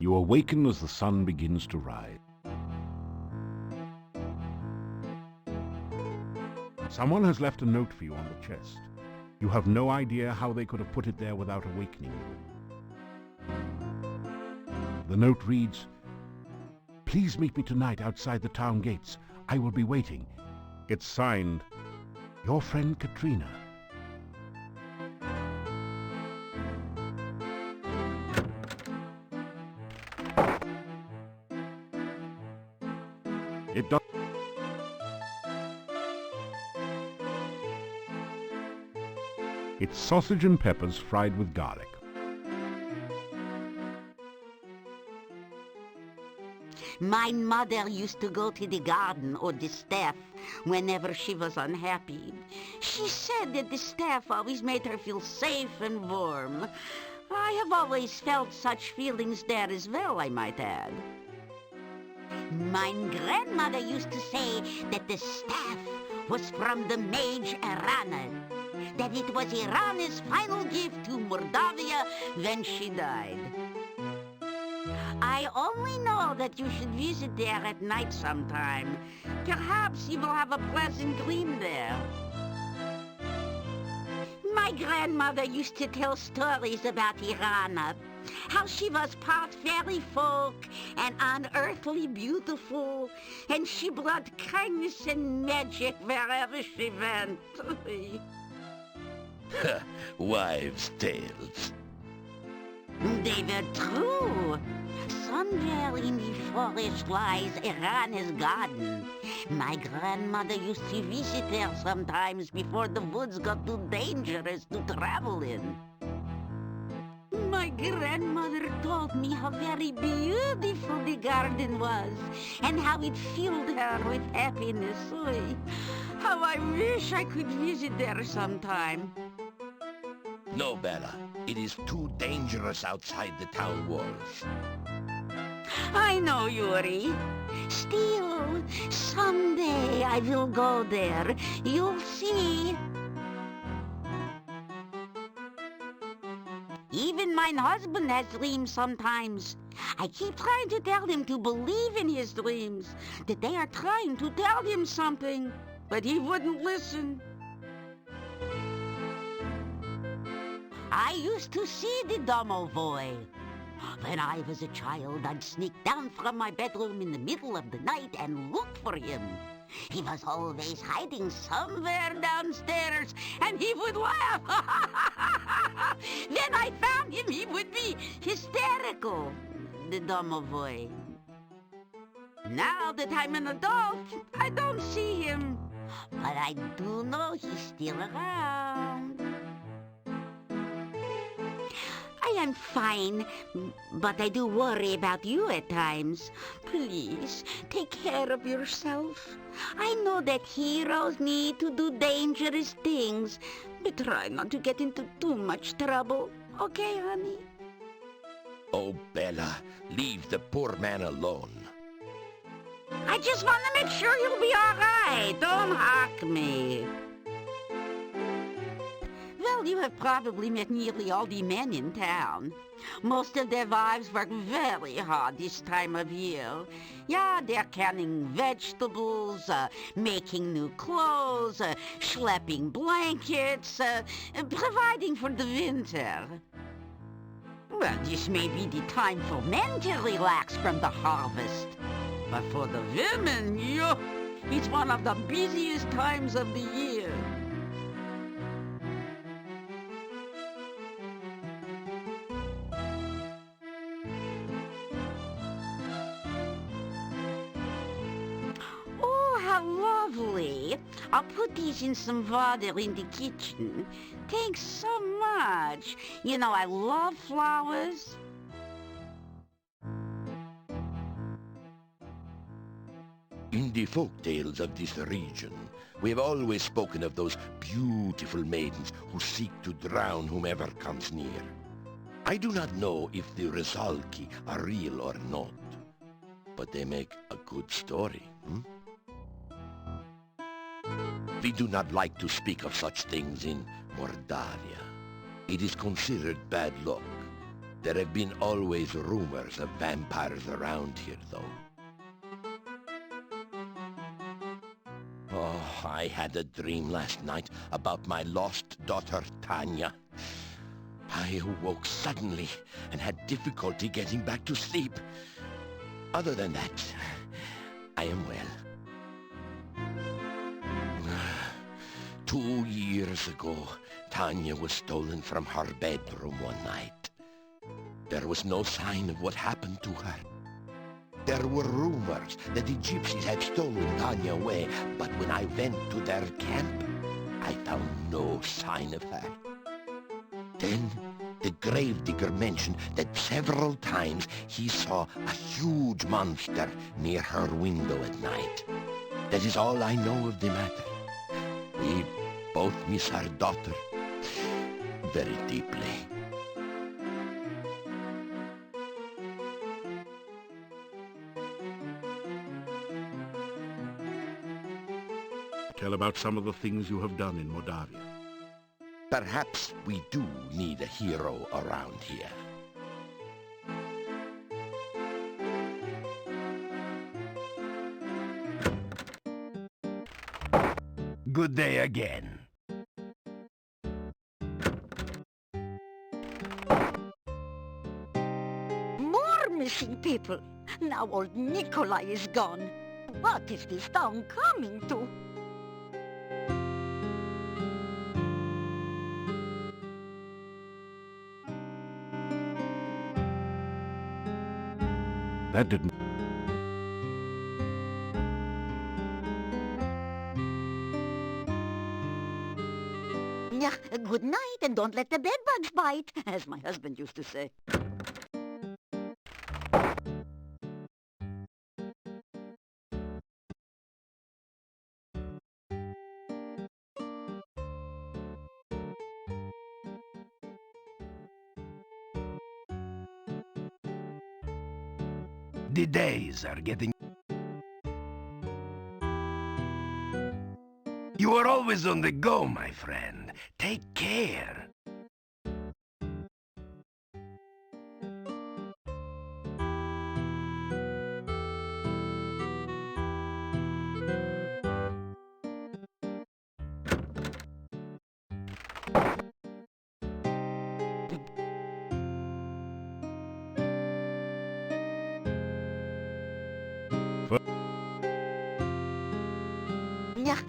You awaken as the sun begins to rise. Someone has left a note for you on the chest. You have no idea how they could have put it there without awakening you. The note reads, "Please meet me tonight outside the town gates. I will be waiting." It's signed, Your Friend Katrina. It does. It's sausage and peppers fried with garlic. My mother used to go to the garden or the staff whenever she was unhappy. She said that the staff always made her feel safe and warm. I have always felt such feelings there as well, I might add. My grandmother used to say that the staff was from the mage Irana, that it was Irana's final gift to Moldavia when she died. I only know that you should visit there at night sometime. Perhaps you will have a pleasant dream there. My grandmother used to tell stories about Irana, how she was part fairy folk and unearthly beautiful, and she brought kindness and magic wherever she went. Wives' tales. They were true. Somewhere in the forest lies Irana's garden. My grandmother used to visit there sometimes before the woods got too dangerous to travel in. My grandmother told me how very beautiful the garden was and how it filled her with happiness. Oy, how I wish I could visit there sometime. No, Bella. It is too dangerous outside the town walls. I know, Yuri. Still, someday I will go there. You'll see. Even my husband has dreams sometimes. I keep trying to tell him to believe in his dreams, that they are trying to tell him something, but he wouldn't listen. I used to see the domovoi. When I was a child, I'd sneak down from my bedroom in the middle of the night and look for him. He was always hiding somewhere downstairs, and he would laugh. When I found him, he would be hysterical, the domovoi. Now that I'm an adult, I don't see him. But I do know he's still around. I am fine, but I do worry about you at times. Please, take care of yourself. I know that heroes need to do dangerous things, but try not to get into too much trouble. Okay, honey? Oh, Bella, leave the poor man alone. I just want to make sure you'll be all right. Don't hawk me. Well, you have probably met nearly all the men in town. Most of their wives work very hard this time of year. Yeah, they're canning vegetables, making new clothes, schlepping blankets, providing for the winter. Well, this may be the time for men to relax from the harvest. But for the women, it's one of the busiest times of the year. Lovely. I'll put these in some water in the kitchen. Thanks so much. You know, I love flowers. In the folk tales of this region, we have always spoken of those beautiful maidens who seek to drown whomever comes near. I do not know if the Rizalki are real or not, but they make a good story, We do not like to speak of such things in Moldavia. It is considered bad luck. There have been always rumors of vampires around here, though. Oh, I had a dream last night about my lost daughter, Tanya. I awoke suddenly and had difficulty getting back to sleep. Other than that, I am well. 2 years ago, Tanya was stolen from her bedroom one night. There was no sign of what happened to her. There were rumors that the gypsies had stolen Tanya away, but when I went to their camp, I found no sign of her. Then, the gravedigger mentioned that several times he saw a huge monster near her window at night. That is all I know of the matter. We both miss our daughter very deeply. Tell about some of the things you have done in Moldavia. Perhaps we do need a hero around here. Good day again. More missing people. Now old Nikolai is gone. What is this town coming to? That didn't... Yeah, good night and don't let the bedbugs bite, as my husband used to say. The days are getting... You are always on the go, my friend. Take care. Yeah.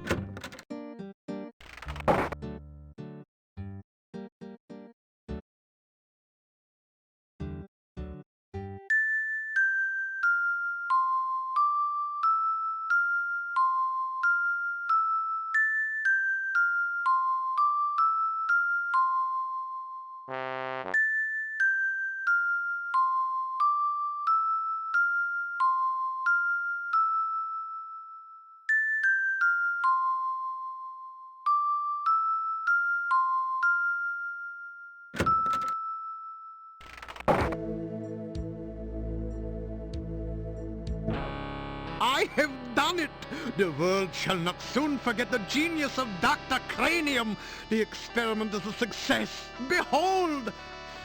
I have done it! The world shall not soon forget the genius of Dr. Cranium. The experiment is a success. Behold,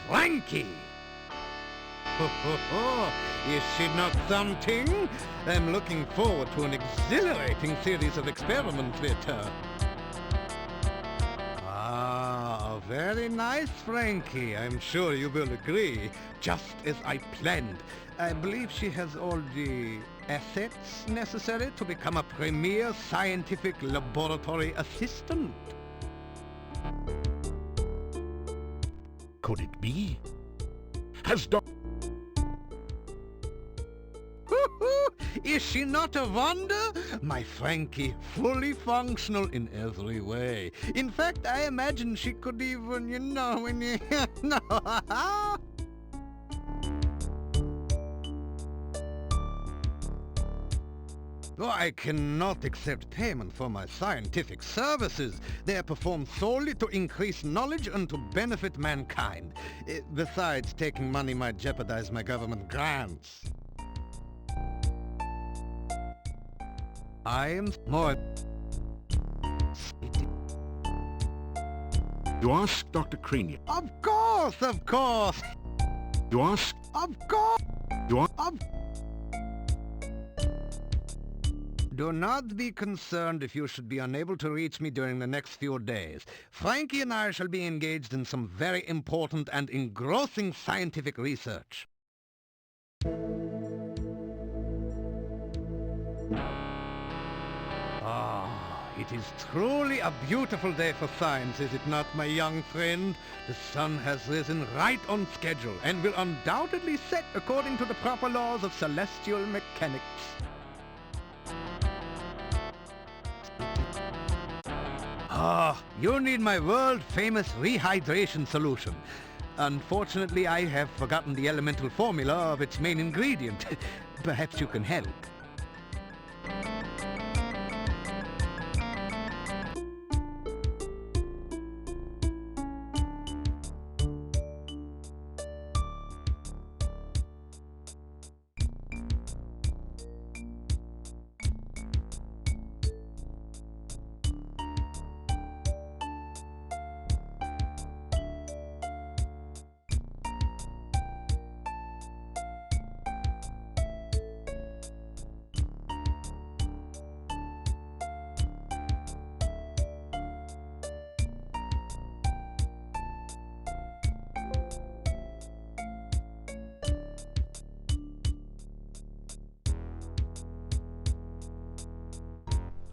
Frankie! Ho, ho, ho. Is she not something? I'm looking forward to an exhilarating series of experiments with her. Ah, a very nice Frankie. I'm sure you will agree. Just as I planned. I believe she has all the assets necessary to become a premier scientific laboratory assistant. Could it be? Has Doc... Is she not a wonder? My Frankie, fully functional in every way. In fact, I imagine she could even, when you... no. Oh, I cannot accept payment for my scientific services. They are performed solely to increase knowledge and to benefit mankind. Besides, taking money might jeopardize my government grants. I am more... You asked Dr. Cranium. Of course, of course! You ask? Of course! You are? Do not be concerned if you should be unable to reach me during the next few days. Frankie and I shall be engaged in some very important and engrossing scientific research. It is truly a beautiful day for science, is it not, my young friend? The sun has risen right on schedule and will undoubtedly set according to the proper laws of celestial mechanics. You need my world-famous rehydration solution. Unfortunately, I have forgotten the elemental formula of its main ingredient. Perhaps you can help.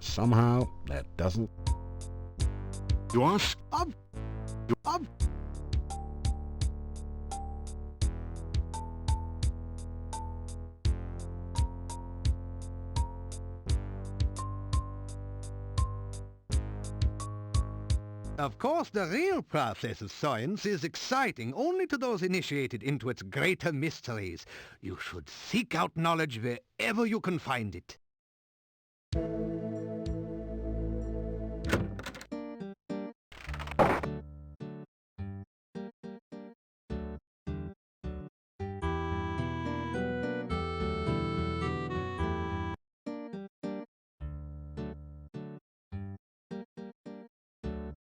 Somehow, that doesn't... You ask? Of course, the real process of science is exciting only to those initiated into its greater mysteries. You should seek out knowledge wherever you can find it.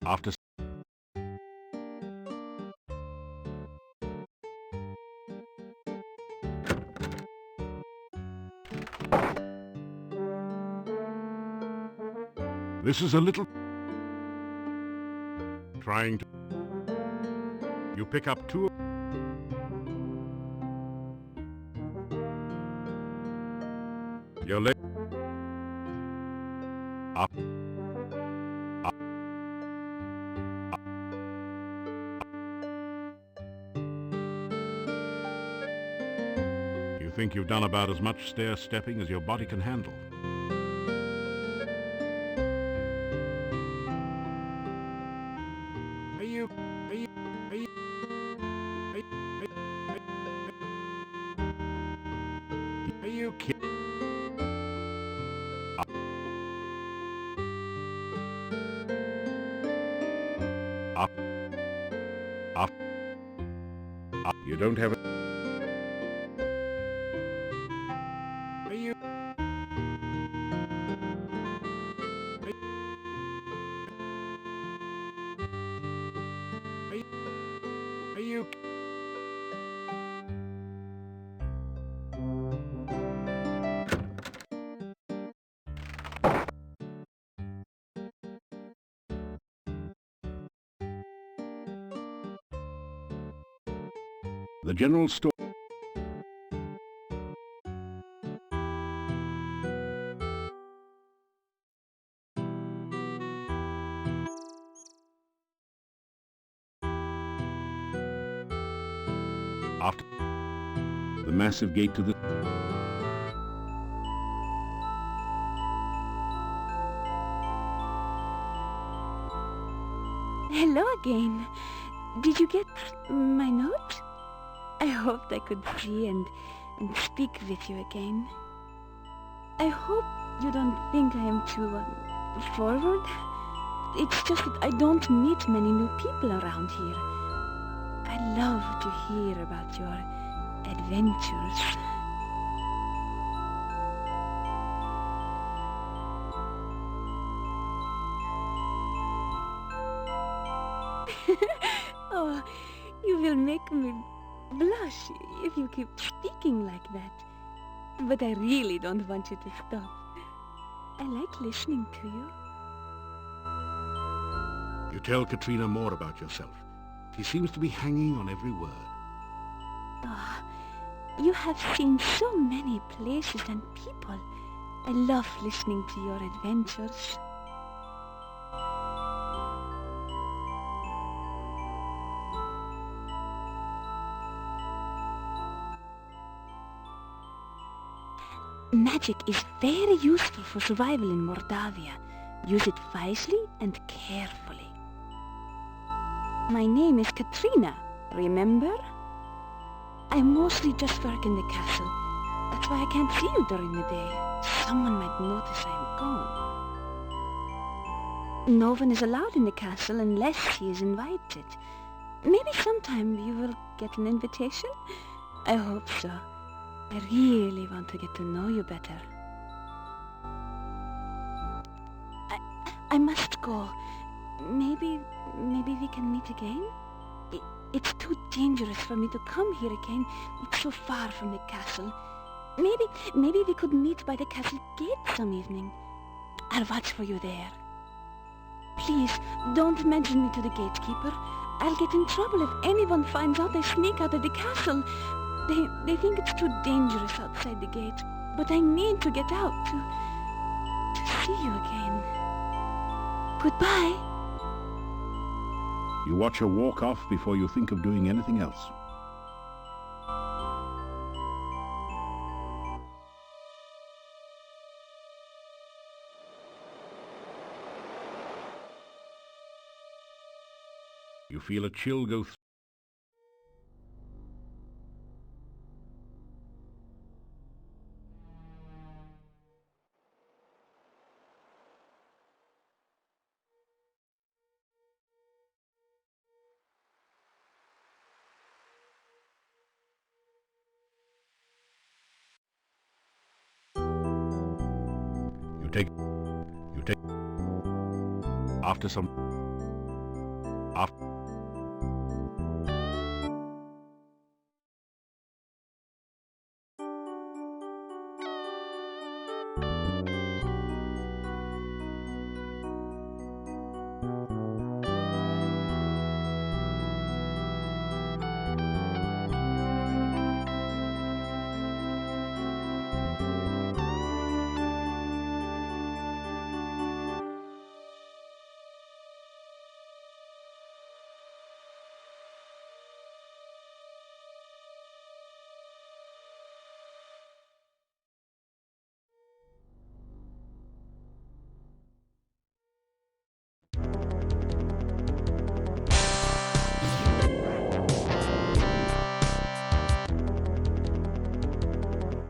After... This is a little... Trying to... You pick up two... Your leg... Up... You think you've done about as much stair-stepping as your body can handle. Are you kidding? You don't have it. Are you? Are you? The general store. After the massive gate to the... Hello again. Did you get my note? I hoped I could see and speak with you again. I hope you don't think I am too forward. It's just that I don't meet many new people around here. I love to hear about your adventures. Oh, you will make me blush if you keep speaking like that. But I really don't want you to stop. I like listening to you. You tell Katrina more about yourself. She seems to be hanging on every word. Ah, you have seen so many places and people. I love listening to your adventures. Magic is very useful for survival in Mordavia. Use it wisely and carefully. My name is Katrina, remember? I mostly just work in the castle. That's why I can't see you during the day. Someone might notice I am gone. No one is allowed in the castle unless he is invited. Maybe sometime you will get an invitation? I hope so. I really want to get to know you better. I must go. Maybe we can meet again? It's too dangerous for me to come here again. It's so far from the castle. Maybe we could meet by the castle gate some evening. I'll watch for you there. Please, don't mention me to the gatekeeper. I'll get in trouble if anyone finds out I sneak out of the castle. They think it's too dangerous outside the gate. But I need to get out to see you again. Goodbye. You watch her walk off before you think of doing anything else. You feel a chill go through. You take after some after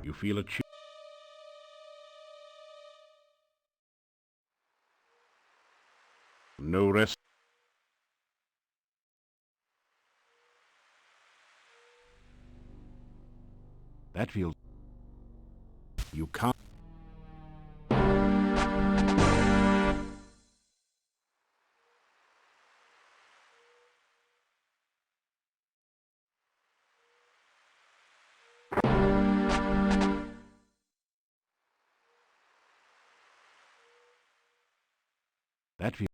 you feel a chill. No rest. That feels. You can't. That feels.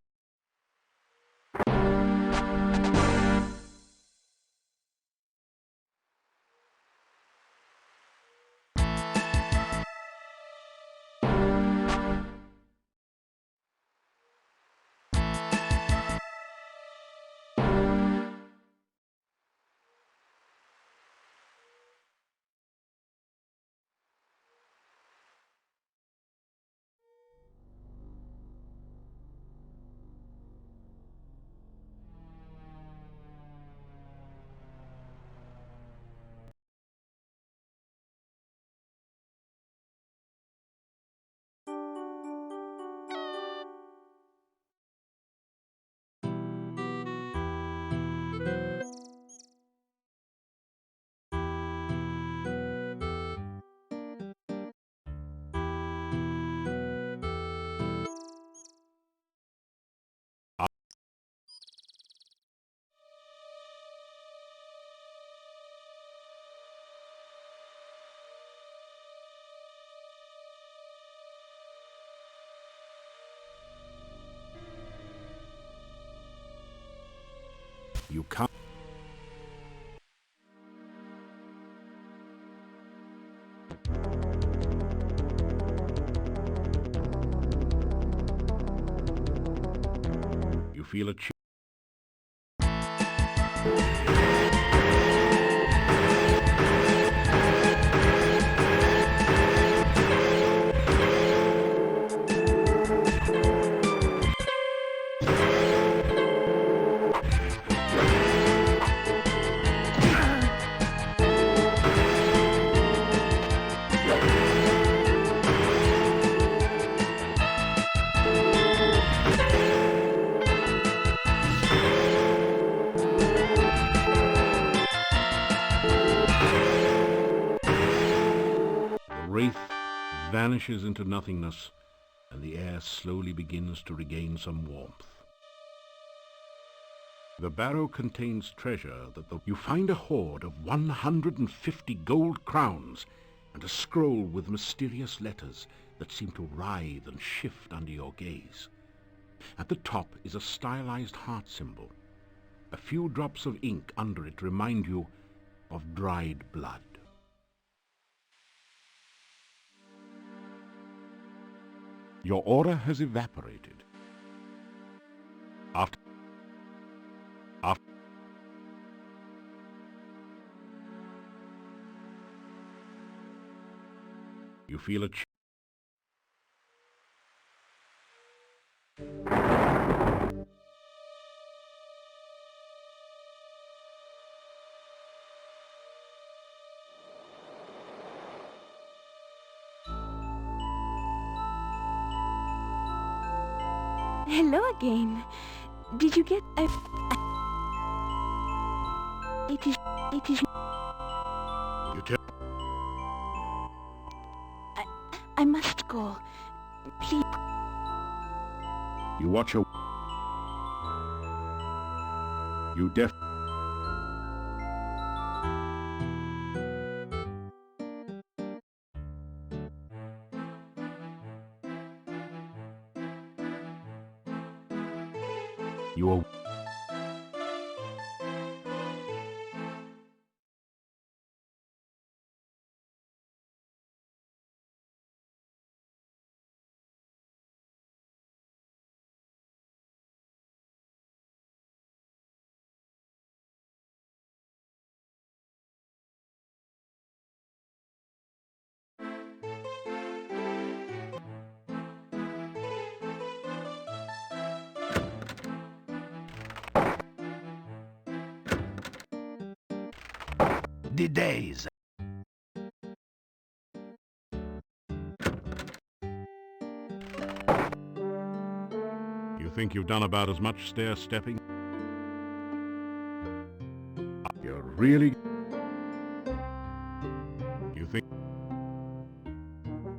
You can't. You feel a chill. The wraith vanishes into nothingness, and the air slowly begins to regain some warmth. The barrow contains treasure you find a hoard of 150 gold crowns and a scroll with mysterious letters that seem to writhe and shift under your gaze. At the top is a stylized heart symbol. A few drops of ink under it remind you of dried blood. Your aura has evaporated. After you feel a Hello again. Did you get a... It is... You tell. I must go. Please. You watch a... You def... You are... The days. You think you've done about as much stair-stepping? You're really... You think...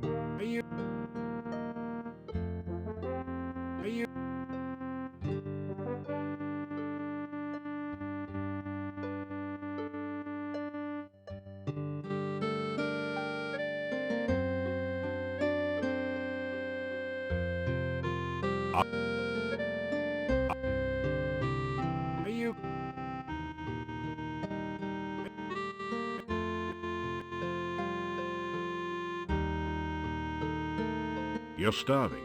Are you... Are you... Are you... You're starving.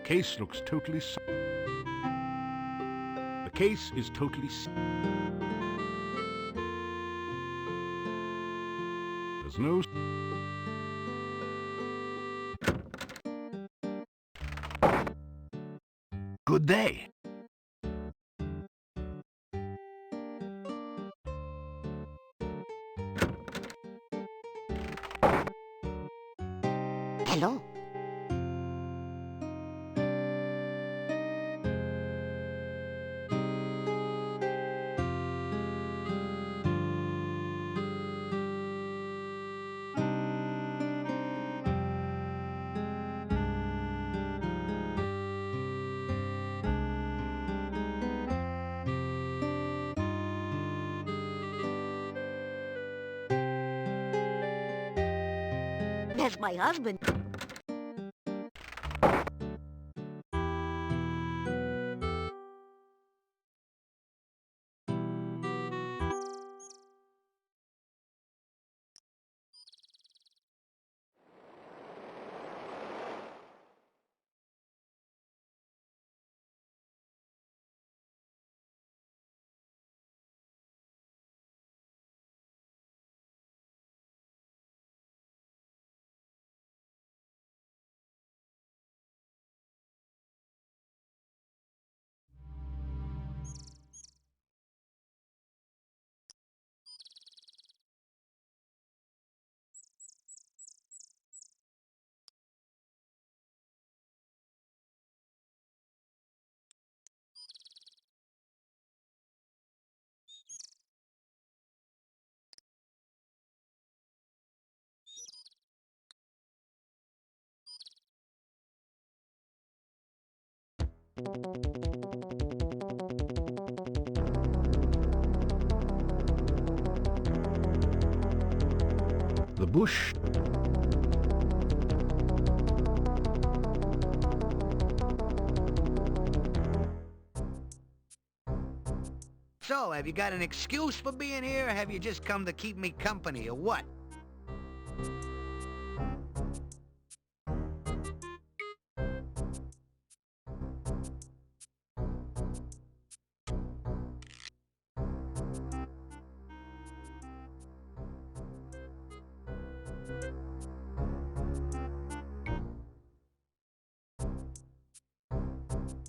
Case looks totally... The case is totally... There's no... Good day. Hello. There's my husband. The bush... So, have you got an excuse for being here, or have you just come to keep me company, or what?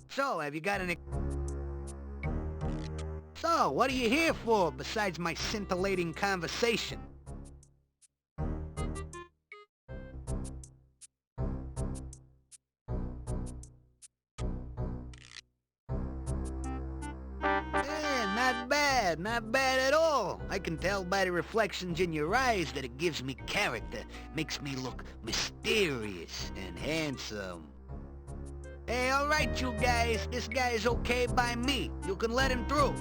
So, have you got an... So, what are you here for, besides my scintillating conversation? Not bad at all. I can tell by the reflections in your eyes that it gives me character, makes me look mysterious and handsome. Hey, all right, you guys. This guy is okay by me. You can let him through.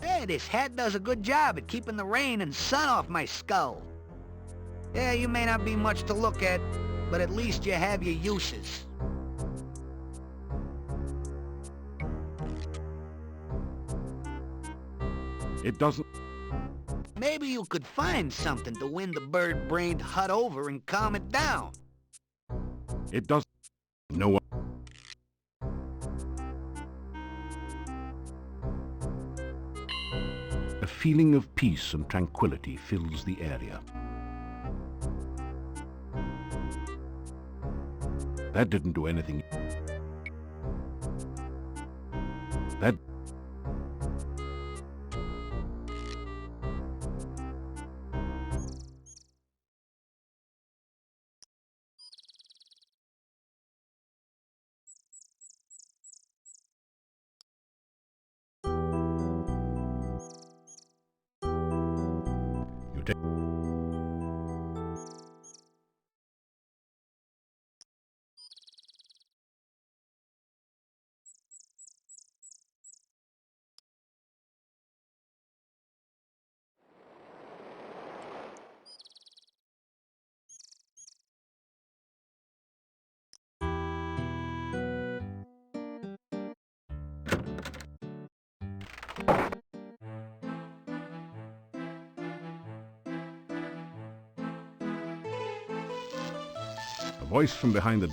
Hey, this hat does a good job at keeping the rain and sun off my skull. Yeah, you may not be much to look at, but at least you have your uses. It doesn't... Maybe you could find something to win the bird-brained hut over and calm it down. It doesn't... No one... A feeling of peace and tranquility fills the area. That didn't do anything. That... You take... A voice from behind the...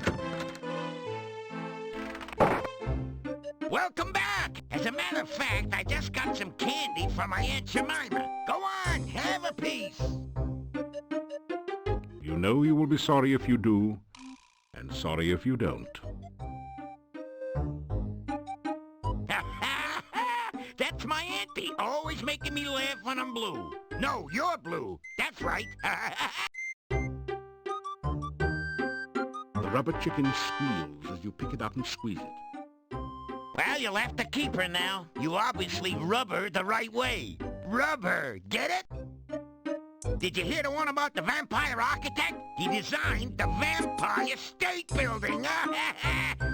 Welcome back! As a matter of fact, I just got some candy from my Aunt Jemima. Go on, have a piece! You know you will be sorry if you do, and sorry if you don't. That's my auntie, always making me laugh when I'm blue. No, you're blue. That's right. The rubber chicken squeals as you pick it up and squeeze it. Well, you'll have to keep her now. You obviously rub her the right way. Rubber, get it? Did you hear the one about the vampire architect? He designed the Vampire State Building.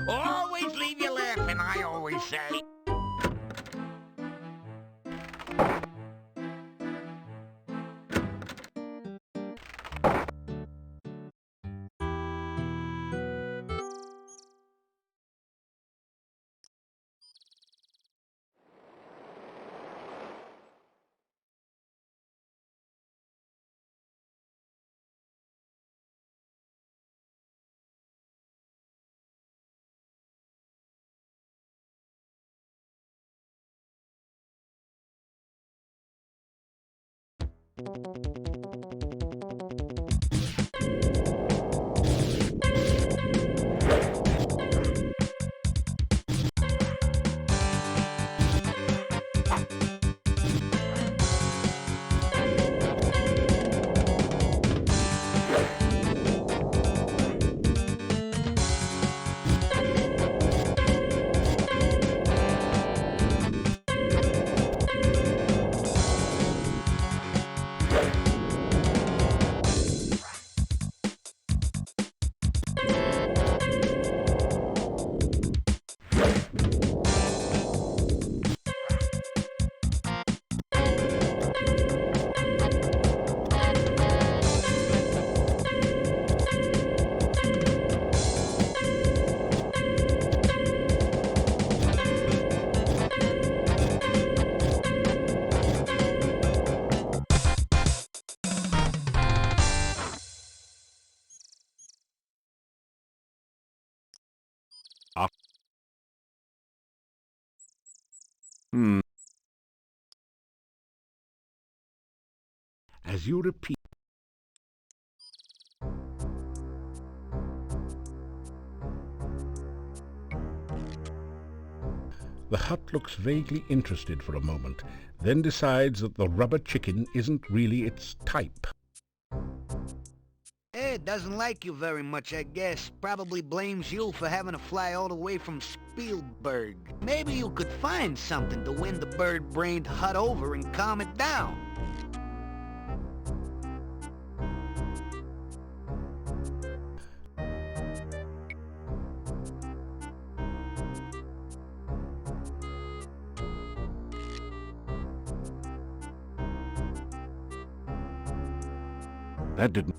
Always leave you laughing, I always say. As you repeat, the hut looks vaguely interested for a moment, then decides that the rubber chicken isn't really its type. It doesn't like you very much, I guess. Probably blames you for having to fly all the way from Spielberg. Maybe you could find something to win the bird-brained hut over and calm it down. That didn't...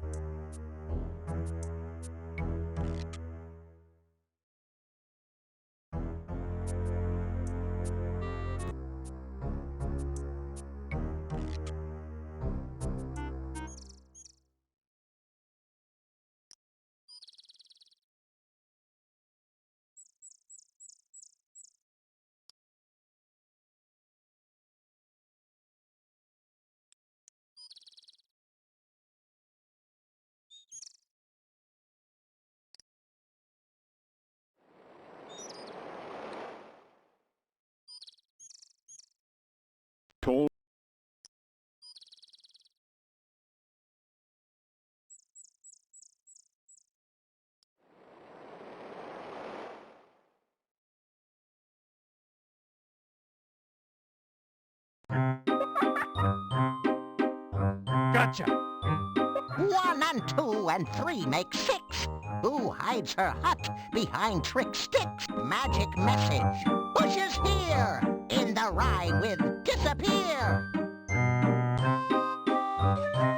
Tall. Gotcha. 1 and 2 and 3 make 6. Who hides her hut behind trick sticks? Magic message. Bushes here. In the ride with disappear.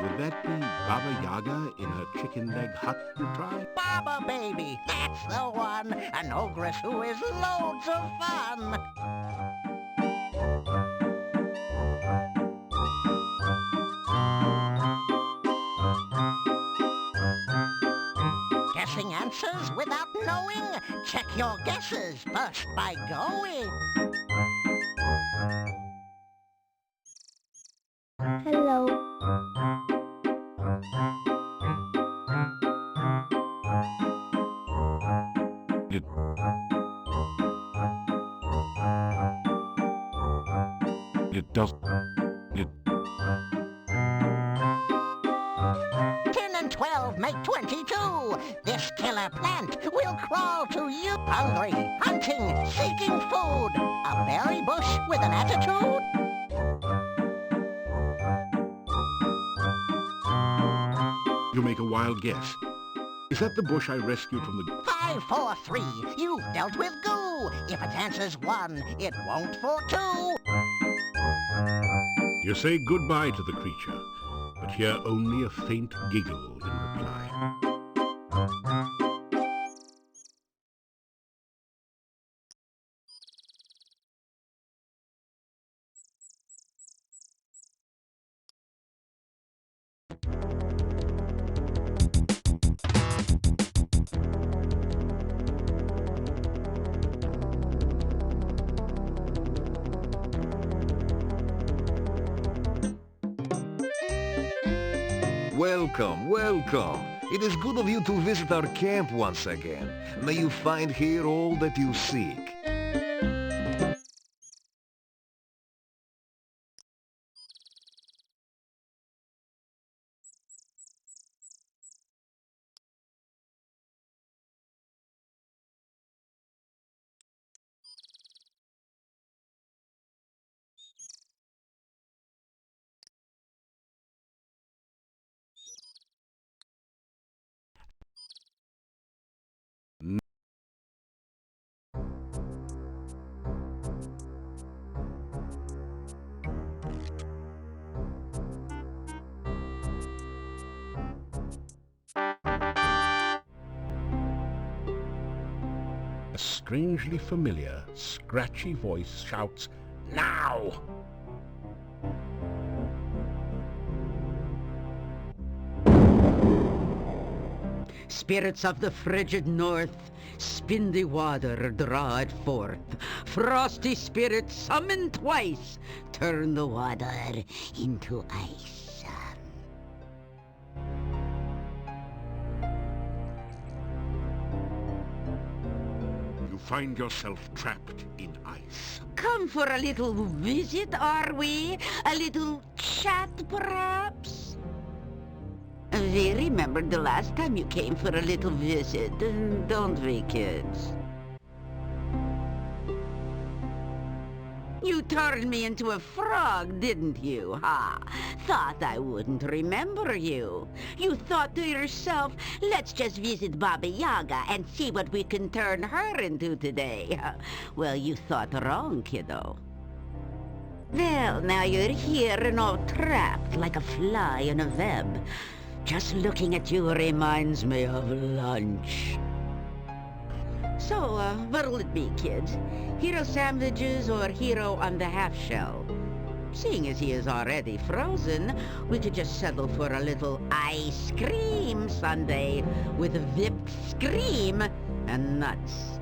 Would that be Baba Yaga in her chicken leg hut, you try? Baba baby, that's the one. An ogress who is loads of fun. Guessing answers without knowing? Check your guesses first by going. Hello. It does... It... 10 and 12 make 22. This killer plant will crawl to you. Hungry, hunting, seeking food. A berry bush with an attitude. You make a wild guess. Is that the bush I rescued from the... 5, 4, 3. You've dealt with goo. If it answers 1, it won't for 2. You say goodbye to the creature, but hear only a faint giggle in reply. Welcome, welcome. It is good of you to visit our camp once again. May you find here all that you seek. A strangely familiar, scratchy voice shouts, "Now!" Spirits of the frigid north, spin the water, draw it forth. Frosty spirits, summon twice, turn the water into ice. You find yourself trapped in ice. Come for a little visit, are we? A little chat, perhaps? We remembered the last time you came for a little visit, don't we, kids? You turned me into a frog, didn't you, ha? Thought I wouldn't remember you. You thought to yourself, let's just visit Baba Yaga and see what we can turn her into today. Well, you thought wrong, kiddo. Well, now you're here and all trapped like a fly in a web. Just looking at you reminds me of lunch. So, what'll it be, kids? Hero sandwiches or Hero on the half-shell? Seeing as he is already frozen, we could just settle for a little ice cream sundae with whipped cream and nuts.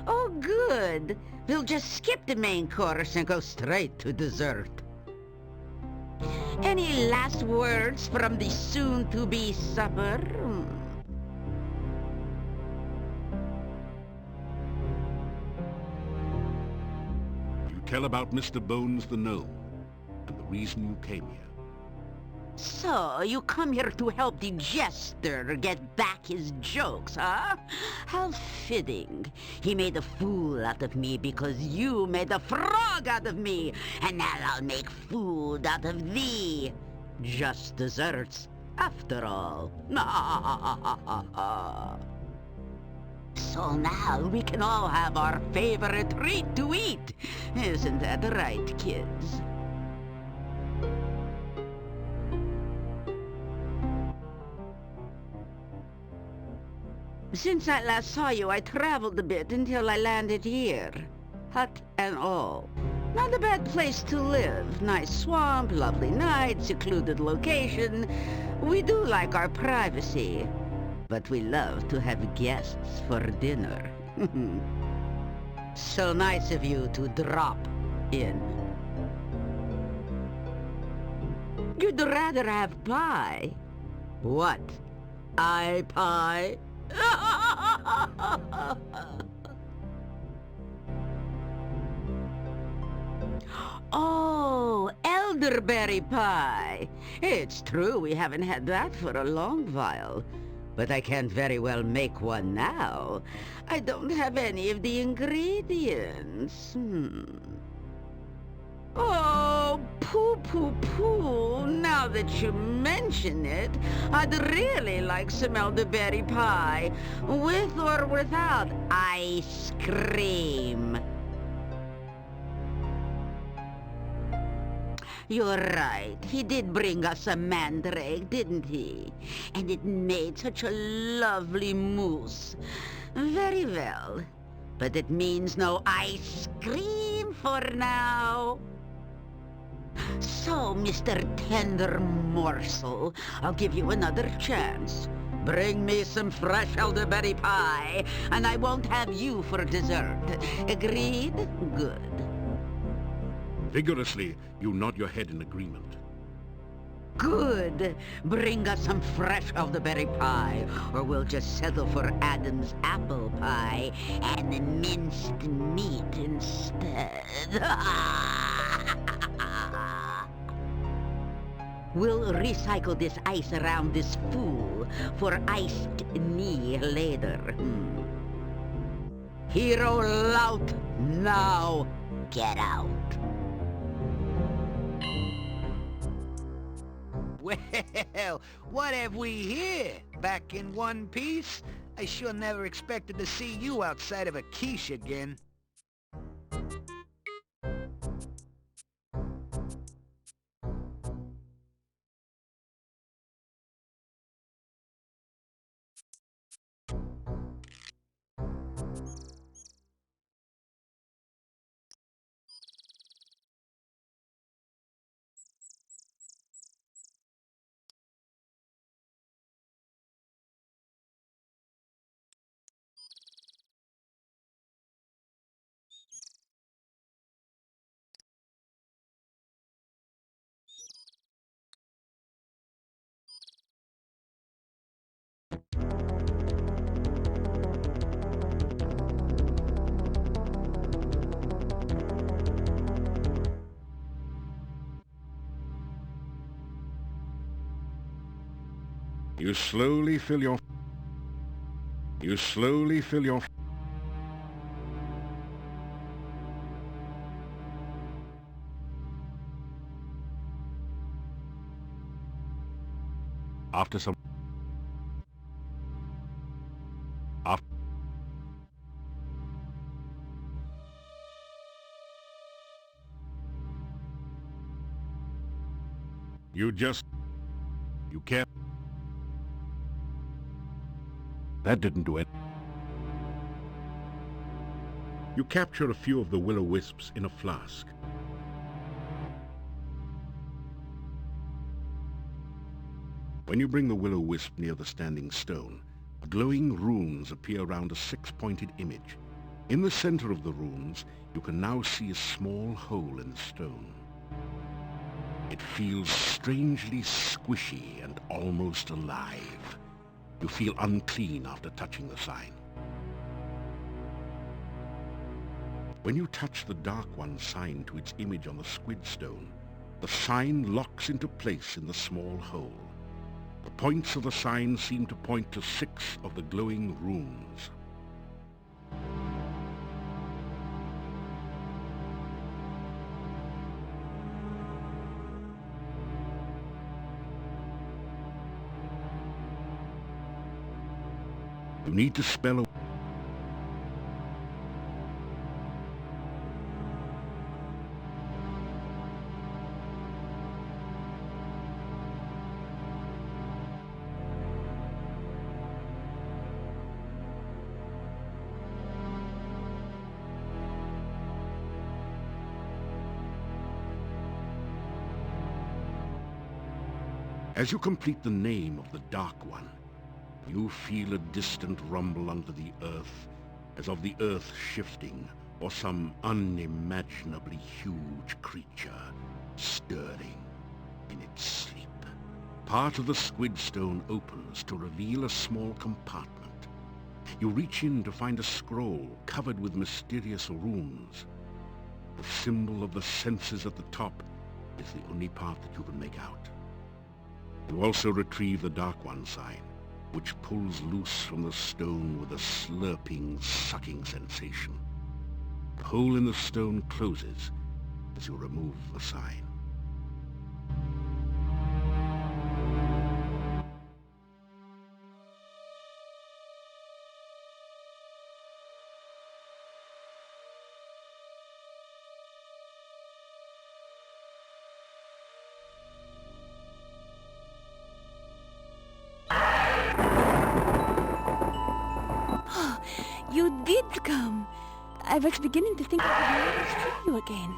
Oh, good. We'll just skip the main course and go straight to dessert. Any last words from the soon-to-be supper? You tell about Mr. Bones the Gnome and the reason you came here. So, you come here to help the jester get back his jokes, huh? How fitting. He made a fool out of me because you made a frog out of me. And now I'll make food out of thee. Just desserts, after all. So now we can all have our favorite treat to eat. Isn't that right, kids? Since I last saw you, I traveled a bit until I landed here. Hut and all. Not a bad place to live. Nice swamp, lovely night, secluded location. We do like our privacy. But we love to have guests for dinner. So nice of you to drop in. You'd rather have pie. What? Pie? Oh, elderberry pie. It's true we haven't had that for a long while. But I can't very well make one now. I don't have any of the ingredients. Oh, poo. Now that you mention it, I'd really like some elderberry pie, with or without ice cream. You're right. He did bring us a mandrake, didn't he? And it made such a lovely mousse. Very well. But it means no ice cream for now. So, Mr. Tender Morsel, I'll give you another chance. Bring me some fresh elderberry pie, and I won't have you for dessert. Agreed? Good. Vigorously, you nod your head in agreement. Good. Bring us some fresh elderberry pie, or we'll just settle for Adam's apple pie and minced meat instead. We'll recycle this ice around this fool for iced knee later. Hero Lout, now get out. Well, what have we here? Back in one piece? I sure never expected to see you outside of a quiche again. You slowly fill your... After some... You can't... That didn't do it. You capture a few of the will-o-wisps in a flask. When you bring the will-o-wisp near the standing stone, glowing runes appear around a six-pointed image. In the center of the runes, you can now see a small hole in the stone. It feels strangely squishy and almost alive. You feel unclean after touching the sign. When you touch the Dark One's sign to its image on the squid stone, the sign locks into place in the small hole. The points of the sign seem to point to 6 of the glowing runes. You need to spell a... As you complete the name of the Dark One, you feel a distant rumble under the earth, as of the earth shifting, or some unimaginably huge creature stirring in its sleep. Part of the squid stone opens to reveal a small compartment. You reach in to find a scroll covered with mysterious runes. The symbol of the senses at the top is the only part that you can make out. You also retrieve the Dark One sign, which pulls loose from the stone with a slurping, sucking sensation. The hole in the stone closes as you remove the sign. You did come. I was beginning to think I would never see you again.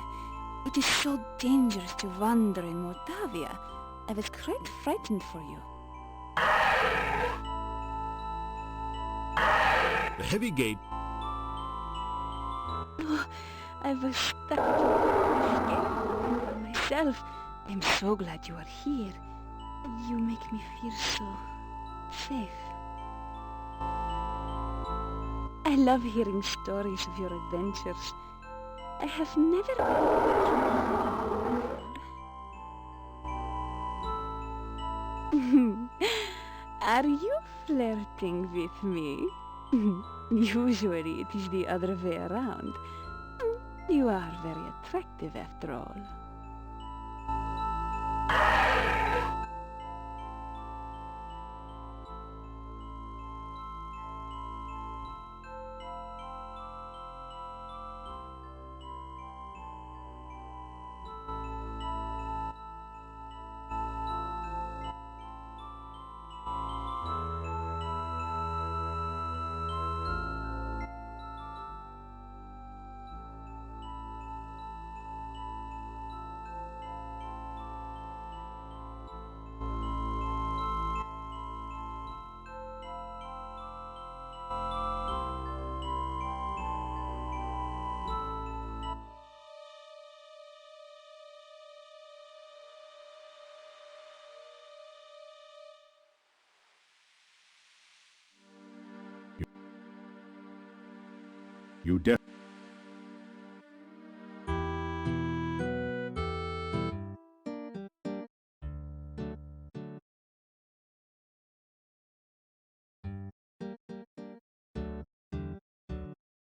It is so dangerous to wander in Mortavia. I was quite frightened for you. The heavy gate... Oh, I was stuck. myself. I'm so glad you are here. You make me feel so safe. I love hearing stories of your adventures. I have never heard. Are you flirting with me? Usually it is the other way around. You are very attractive after all. You